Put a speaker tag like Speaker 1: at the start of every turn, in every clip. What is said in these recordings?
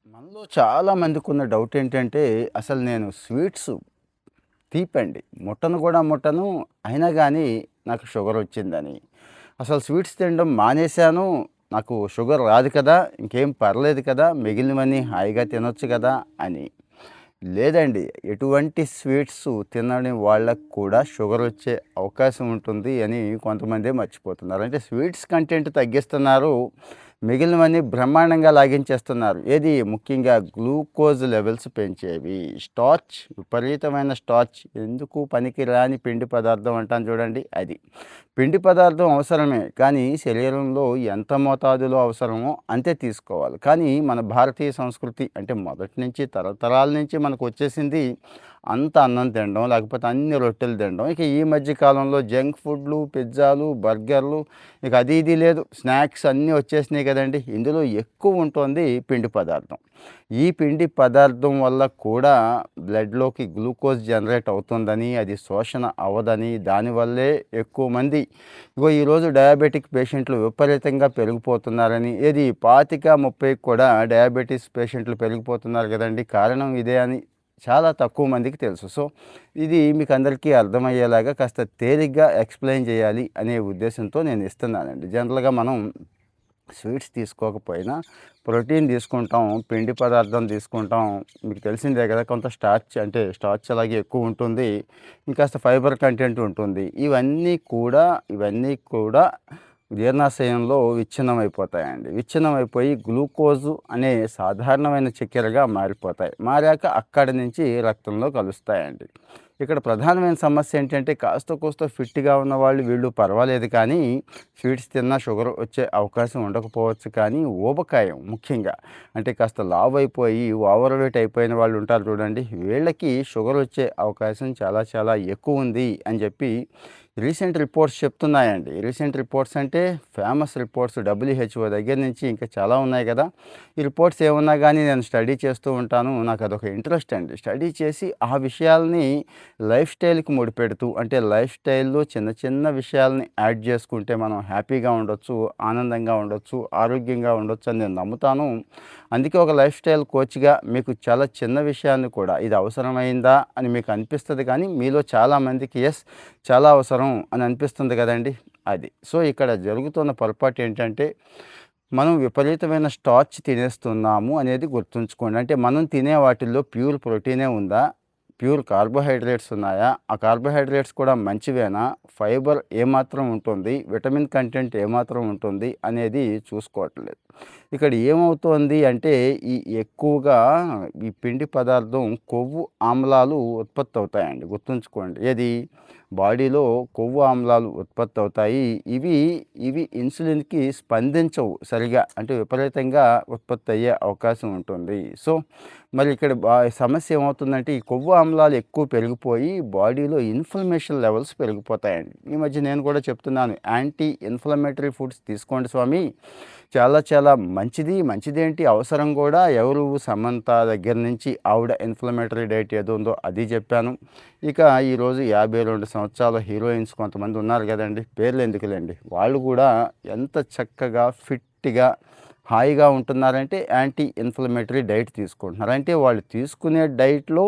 Speaker 1: మనలో చాలా మందికున్న డౌట్ ఏంటంటే, అసలు నేను స్వీట్స్ తీపండి. ముట్టను కూడా ముట్టను. అయినా గానీ నాకు షుగరొచ్చిందని. అసలు స్వీట్స్ తినడం మానేశాను. నాకు షుగర్ రాదు కదా! ఇంకేం పర్లేదు కదా! మిగిలినవన్నీ హాయిగా తినొచ్చు కదా! అని. లేదండి. ఎటువంటి స్వీట్స్ తినని వాళ్ళకి కూడా షుగరొచ్చే అవకాశం ఉంటుంది అని కొంతమందే మర్చిపోతున్నారు. అంటే స్వీట్స్ కంటెంట్ తగ్గిస్తున్నారు. మిగిలినవన్నీ బ్రహ్మాండంగా లాగించేస్తున్నారు. ఏది ముఖ్యంగా గ్లూకోజ్ లెవెల్స్ పెంచేవి. స్టార్చ్ విపరీతమైన స్టార్చ్ ఎందుకు పనికిరాని పిండి పదార్థం అంటాను చూడండి అది. పిండి పదార్థం అవసరమే. కానీ శరీరంలో ఎంత మోతాదులో అవసరమో అంతే తీసుకోవాలి. కానీ మన భారతీయ సంస్కృతి అంటే మొదటి నుంచి తరతరాల నుంచి మనకొచ్చేసింది అంత అన్నం తినడం, లేకపోతే అన్ని రొట్టెలు తినడం. ఇక ఈ మధ్య కాలంలో జంక్ ఫుడ్‌లు, పిజ్జాలు, బర్గర్‌లు ఇక అది ఇది లేదు. స్నాక్స్ అన్నీ వచ్చేసినాయి కదండీ! ఇందులో ఎక్కువ ఉంటోంది పిండి పదార్థం. ఈ పిండి పదార్థం వల్ల కూడా బ్లడ్‌లోకి గ్లూకోజ్ జనరేట్ అవుతుందని, అది శోషణ అవ్వదని, దానివల్లే ఎక్కువ మంది ఇగో ఈరోజు డయాబెటిక్ పేషెంట్లు విపరీతంగా పెరిగిపోతున్నారని, ఏది 25, 30కి కూడా డయాబెటిస్ పేషెంట్లు పెరిగిపోతున్నారు కదండీ! కారణం ఇదే అని చాలా తక్కువ మందికి తెలుసు. సో, ఇది మీకందరికీ అర్థమయ్యేలాగా కాస్త తేలిగ్గా ఎక్స్‌ప్లెయిన్ చేయాలి అనే ఉద్దేశంతో నేను ఇస్తున్నానండి. జనరల్‌గా మనం స్వీట్స్ తీసుకోకపోయినా ప్రోటీన్ తీసుకుంటాం, పిండి పదార్థం తీసుకుంటాం. మీకు తెలిసిందే కదా! కొంత స్టార్చ్ అంటే స్టార్చ్ అలాగే ఎక్కువ ఉంటుంది. ఇంకాస్త ఫైబర్ కంటెంట్ ఉంటుంది. ఇవన్నీ కూడా జీర్ణాశయంలో విచ్ఛిన్నమైపోతాయండి. విచ్ఛిన్నమైపోయి గ్లూకోజు అనే సాధారణమైన చక్కెరగా మారిపోతాయి. మారాక అక్కడి నుంచి రక్తంలో కలుస్తాయండి. ఇక్కడ ప్రధానమైన సమస్య ఏంటంటే కాస్తో కూస్తో ఫిట్‌గా ఉన్నవాళ్ళు వీళ్ళు పర్వాలేదు కానీ, స్వీట్స్ తిన్నా షుగర్ వచ్చే అవకాశం ఉండకపోవచ్చు కానీ, ఊబకాయం ముఖ్యంగా అంటే కాస్త లావైపోయి ఓవర్ వెయిట్ అయిపోయిన వాళ్ళు ఉంటారు చూడండి. వీళ్ళకి షుగర్ వచ్చే అవకాశం చాలా చాలా ఎక్కువుంది అని చెప్పి రీసెంట్ రిపోర్ట్స్ చెప్తున్నాయండి. రీసెంట్ రిపోర్ట్స్ అంటే ఫేమస్ రిపోర్ట్స్ డబ్ల్యూహెచ్ఓ దగ్గర నుంచి ఇంకా చాలా ఉన్నాయి కదా! ఈ రిపోర్ట్స్ ఏమున్నా గానీ నేను స్టడీ చేస్తూ ఉంటాను. నాకదొక ఇంట్రెస్ట్ అండి. స్టడీ చేసి ఆ విషయాల్ని లైఫ్ స్టైల్‌కి ముడిపెడుతూ అంటే లైఫ్ స్టైల్‌లో చిన్న చిన్న విషయాల్ని యాడ్ చేసుకుంటే మనం హ్యాపీగా ఉండొచ్చు, ఆనందంగా ఉండొచ్చు, ఆరోగ్యంగా ఉండొచ్చు అని నేను నమ్ముతాను. అందుకే ఒక లైఫ్ స్టైల్ కోచ్‌గా మీకు చాలా చిన్న విషయాన్ని కూడా ఇది అవసరమైందా అని మీకు అనిపిస్తది కానీ మీలో చాలామందికి యెస్ చాలా అవసరం అని అనిపిస్తుంది కదండీ! అది. సో, ఇక్కడ జరుగుతున్న పొరపాటు ఏంటంటే మనం విపరీతమైన స్టార్చ్ తినేస్తున్నాము అనేది గుర్తుంచుకోండి. అంటే మనం తినే వాటిల్లో ప్యూర్ ప్రోటీనే ఉందా? ప్యూర్ కార్బోహైడ్రేట్స్ ఉన్నాయా? ఆ కార్బోహైడ్రేట్స్ కూడా మంచివేనా? ఫైబర్ ఏమాత్రం ఉంటుంది? విటమిన్ కంటెంట్ ఏమాత్రం ఉంటుంది? అనేది చూసుకోవట్లేదు. ఇక్కడ ఏమవుతోంది అంటే ఎక్కువగా ఈ పిండి పదార్థం కొవ్వు ఆమ్లాలు ఉత్పత్తి అవుతాయండి. గుర్తుంచుకోండి. ఏది? బాడీలో కొవ్వు ఆమ్లాలు ఉత్పత్తి అవుతాయి. ఇవి ఇన్సులిన్‌కి స్పందించవు సరిగా. అంటే విపరీతంగా ఉత్పత్తి అయ్యే అవకాశం ఉంటుంది. సో, మరి ఇక్కడ సమస్య ఏమవుతుందంటే ఈ కొవ్వు ఆమ్లాలు ఎక్కువ పెరిగిపోయి బాడీలో ఇన్‌ఫ్లమేషన్ లెవెల్స్ పెరిగిపోతాయండి. ఈ మధ్య నేను కూడా చెప్తున్నాను. యాంటీ ఇన్‌ఫ్లమేటరీ ఫుడ్స్ తీసుకోండి స్వామి. చాలా చాలా మంచిది. మంచిదేంటి అవసరం కూడా. ఎవరు సమంత దగ్గర నుంచి ఆవిడ ఇన్‌ఫ్లమేటరీ డైట్ ఏదో ఉందో అది చెప్పాను. ఇక ఈరోజు 52 సంవత్సరాల హీరోయిన్స్ కొంతమంది ఉన్నారు కదండీ! పేర్లు ఎందుకులెండి. వాళ్ళు కూడా ఎంత చక్కగా ఫిట్‌గా హాయిగా ఉంటున్నారంటే యాంటీ ఇన్‌ఫ్లమేటరీ డైట్ తీసుకుంటున్నారు. అంటే వాళ్ళు తీసుకునే డైట్‌లో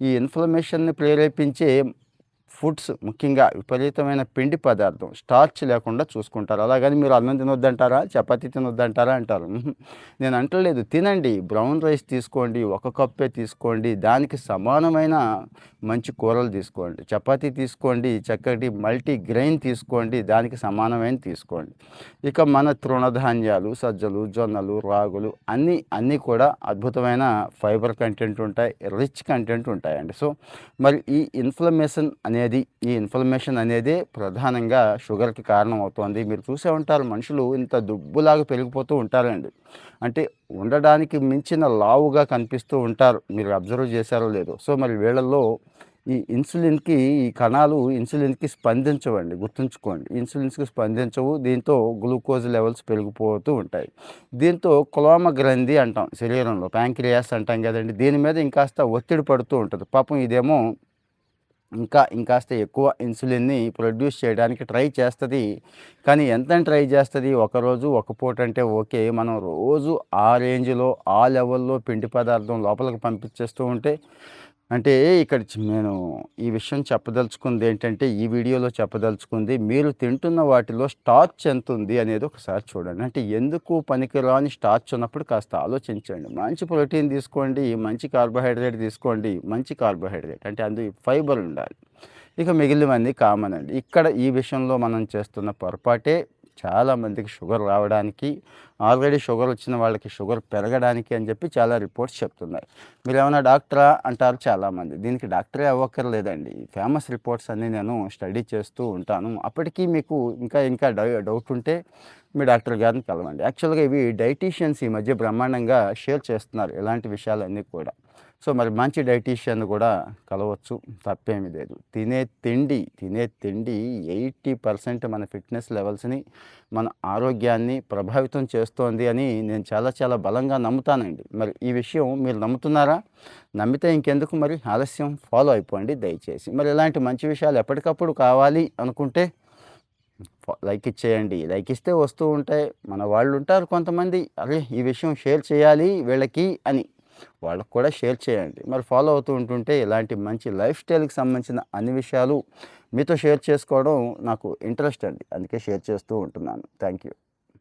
Speaker 1: ఈ ఇన్‌ఫ్లమేషన్‌ని ప్రేరేపించే ఫుడ్స్ ముఖ్యంగా విపరీతమైన పిండి పదార్థం స్టార్చ్ లేకుండా చూసుకుంటారు. అలాగని మీరు అన్నం తినొద్దంటారా? చపాతీ తినొద్దంటారా? అంటారు. నేను అంటలేదు తినండి. బ్రౌన్ రైస్ తీసుకోండి. ఒక కప్పే తీసుకోండి. దానికి సమానమైన మంచి కూరలు తీసుకోండి. చపాతీ తీసుకోండి. చక్కటి మల్టీ గ్రెయిన్ తీసుకోండి. దానికి సమానమైనది తీసుకోండి. ఇక మన తృణధాన్యాలు, సజ్జలు, జొన్నలు, రాగులు అన్నీ కూడా అద్భుతమైన ఫైబర్ కంటెంట్ ఉంటాయి. రిచ్ కంటెంట్ ఉంటాయండి. సో, మరి ఈ ఇన్ఫ్లమేషన్ అనేదే ప్రధానంగా షుగర్‌కి కారణం అవుతోంది. మీరు చూసే ఉంటారు మనుషులు ఇంత దుబ్బులాగా పెరిగిపోతూ ఉంటారండి. అంటే ఉండడానికి మించిన లావుగా కనిపిస్తూ ఉంటారు. మీరు అబ్జర్వ్ చేశారో లేదో. సో, మరి వీళ్ళల్లో ఈ కణాలు ఇన్సులిన్‌కి స్పందించవండి. గుర్తుంచుకోండి. ఇన్సులిన్స్‌కి స్పందించవు. దీంతో గ్లూకోజ్ లెవెల్స్ పెరిగిపోతూ ఉంటాయి. దీంతో కులోమ గ్రంథి అంటాం శరీరంలో. ప్యాంక్రియాస్ అంటాం కదండీ! దీని మీద ఇంకాస్త ఒత్తిడి పడుతూ ఉంటది. పాపం ఇదేమో ఇంకాస్త ఎక్కువ ఇన్సులిన్‌ని ప్రొడ్యూస్ చేయడానికి ట్రై చేస్తది. కానీ ఎంతని ట్రై చేస్తది, ఒకరోజు ఒక పూట అంటే ఓకే. మనం రోజు ఆ రేంజ్‌లో, ఆ లెవెల్‌లో పిండి పదార్థం లోపలికి పంపించేస్తూ ఉంటే అంటే ఇక్కడ నేను ఈ విషయం చెప్పదలుచుకుందేంటంటే, ఈ వీడియోలో చెప్పదలుచుకుంది మీరు తింటున్న వాటిలో స్టార్చ్ ఎంతుంది అనేది ఒకసారి చూడండి. అంటే ఎందుకు పనికిరాని స్టార్చ్ ఉన్నప్పుడు కాస్త ఆలోచించండి. మంచి ప్రోటీన్ తీసుకోండి, మంచి కార్బోహైడ్రేట్ తీసుకోండి. మంచి కార్బోహైడ్రేట్ అంటే ఫైబర్ ఉండాలి. ఇక మిగిలినవన్నీ కామన్ అండి. ఇక్కడ ఈ విషయంలో మనం చేస్తున్న పొరపాటే చాలామందికి షుగర్ రావడానికి, ఆల్రెడీ షుగర్ వచ్చిన వాళ్ళకి షుగర్ పెరగడానికి అని చెప్పి చాలా రిపోర్ట్స్ చెప్తున్నాయి. మీరేమన్నా డాక్టరా అంటారు చాలామంది. దీనికి డాక్టరే అవ్వక్కర్లేదండి. ఫేమస్ రిపోర్ట్స్ అన్నీ నేను స్టడీ చేస్తూ ఉంటాను. అప్పటికి మీకు ఇంకా డౌట్ ఉంటే మీ డాక్టర్ గారిని కలవండి. యాక్చువల్‌గా ఇవి డైటీషియన్స్ ఈ మధ్య బ్రహ్మాండంగా షేర్ చేస్తున్నారు ఇలాంటి విషయాలన్నీ కూడా. సో, మరి మంచి డైటీషియన్‌ని కూడా కలవచ్చు. తప్పేమీ లేదు. తినే తిండి 80% మన ఫిట్‌నెస్ లెవెల్స్‌ని, మన ఆరోగ్యాన్ని ప్రభావితం చేస్తోంది అని నేను చాలా చాలా బలంగా నమ్ముతానండి. మరి ఈ విషయం మీరు నమ్ముతున్నారా? నమ్మితే ఇంకెందుకు మరి ఆలస్యం? ఫాలో అయిపోండి దయచేసి. మరి ఇలాంటి మంచి విషయాలు ఎప్పటికప్పుడు కావాలి అనుకుంటే లైక్ ఇచ్చేయండి. లైక్ ఇస్తే వస్తూ ఉంటాయి. మన వాళ్ళుంటారు కొంతమంది, అరే! ఈ విషయం షేర్ చేయాలి వీళ్ళకి అని. వాళ్ళకి కూడా షేర్ చేయండి. మరి ఫాలో అవుతూ ఉంటుంటే ఇలాంటి మంచి లైఫ్ స్టైల్‌కి సంబంధించిన అన్ని విషయాలు మీతో షేర్ చేసుకోవడం నాకు ఇంట్రెస్ట్ అండి. అందుకే షేర్ చేస్తూ ఉంటున్నాను. Thank you.